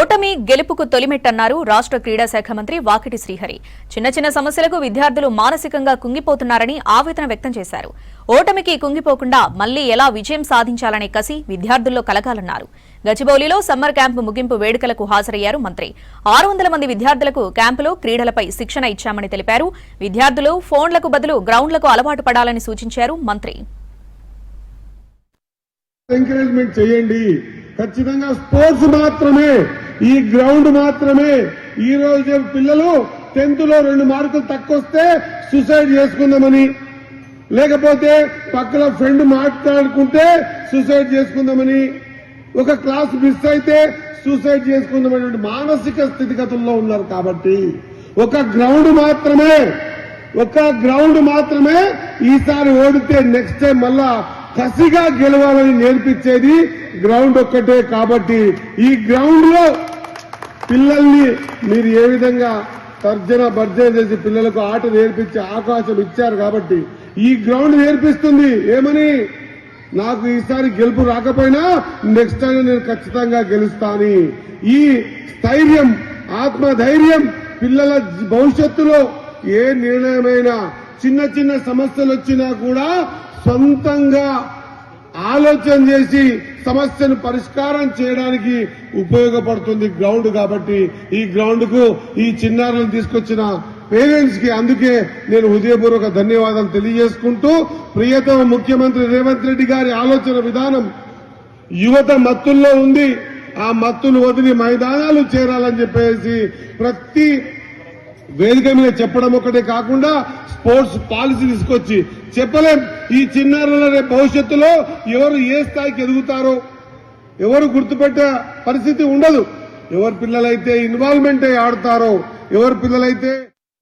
ఓటమి గెలుపుకు తొలిమెట్టన్నారు రాష్ట్ర క్రీడా శాఖ మంత్రి వాకిటి శ్రీహరి. చిన్న చిన్న సమస్యలకు విద్యార్థులు మానసికంగా కుంగిపోతున్నారని ఆవేదన వ్యక్తం చేశారు. ఓటమికి కుంగిపోకుండా మళ్లీ ఎలా విజయం సాధించాలనే కసి విద్యార్థుల్లో కలగాలన్నారు. గచ్చిబౌలిలో సమ్మర్ క్యాంపు ముగింపు వేడుకలకు హాజరయ్యారు మంత్రి. 600 మంది విద్యార్థులకు క్యాంపులో క్రీడలపై శిక్షణ ఇచ్చామని తెలిపారు. విద్యార్థులు ఫోన్లకు బదులు గ్రౌండ్లకు అలవాటు పడాలని సూచించారు మంత్రి. ఎంకరేజ్మెంట్ చేయండి. ఖచ్చితంగా స్పోర్ట్స్ మాత్రమే, ఈ గ్రౌండ్ మాత్రమే. ఈ రోజు పిల్లలు 10th లో 2 మార్కులు తక్కువ వస్తే సూసైడ్ చేసుకుందామని, లేకపోతే పక్కన ఫ్రెండ్ మాట్లాడుకుంటే సూసైడ్ చేసుకుందామని, ఒక క్లాస్ మిస్ అయితే సూసైడ్ చేసుకుందామనే మానసిక స్థితిగతుల్లో ఉన్నారు. కాబట్టి ఒక గ్రౌండ్ మాత్రమే ఈసారి ఓడితే నెక్స్ట్ టైం మళ్ళా కసిగా గెలవాలని నేర్పించేది గ్రౌండ్ ఒక్కటే. కాబట్టి ఈ గ్రౌండ్ లో పిల్లల్ని మీరు ఏ విధంగా తర్జన భర్జన చేసి పిల్లలకు ఆట నేర్పించే అవకాశం ఇచ్చారు. కాబట్టి ఈ గ్రౌండ్ నేర్పిస్తుంది ఏమని, నాకు ఈసారి గెలుపు రాకపోయినా నెక్స్ట్ టైం నేను ఖచ్చితంగా గెలుస్తాను. ఈ స్థైర్యం, ఆత్మధైర్యం పిల్లల భవిష్యత్తులో ఏ నిర్ణయమైనా చిన్న చిన్న సమస్యలు వచ్చినా కూడా సొంతంగా ఆలోచన చేసి సమస్యను పరిష్కారం చేయడానికి ఉపయోగపడుతుంది గ్రౌండ్. కాబట్టి ఈ గ్రౌండ్ కు ఈ చిన్నారులను తీసుకొచ్చిన పేరెంట్స్ కి అందుకే నేను హృదయపూర్వక ధన్యవాదాలు తెలియజేసుకుంటూ, ప్రియతమ ముఖ్యమంత్రి రేవంత్ రెడ్డి గారి ఆలోచన విధానం యువత మత్తుల్లో ఉంది. ఆ మత్తులు వదిలి మైదానాలు చేరాలని చెప్పేసి ప్రతి వేదిక మీద చెప్పడం ఒకటే కాకుండా స్పోర్ట్స్ పాలసీ తీసుకొచ్చి చెప్పలేం. ఈ చిన్నారుల రేపు భవిష్యత్తులో ఎవరు ఏ స్థాయికి ఎదుగుతారో ఎవరు గుర్తుపెట్టే పరిస్థితి ఉండదు. ఎవరు పిల్లలైతే ఇన్వాల్వ్మెంట్ అయి ఆడతారో, ఎవరు పిల్లలైతే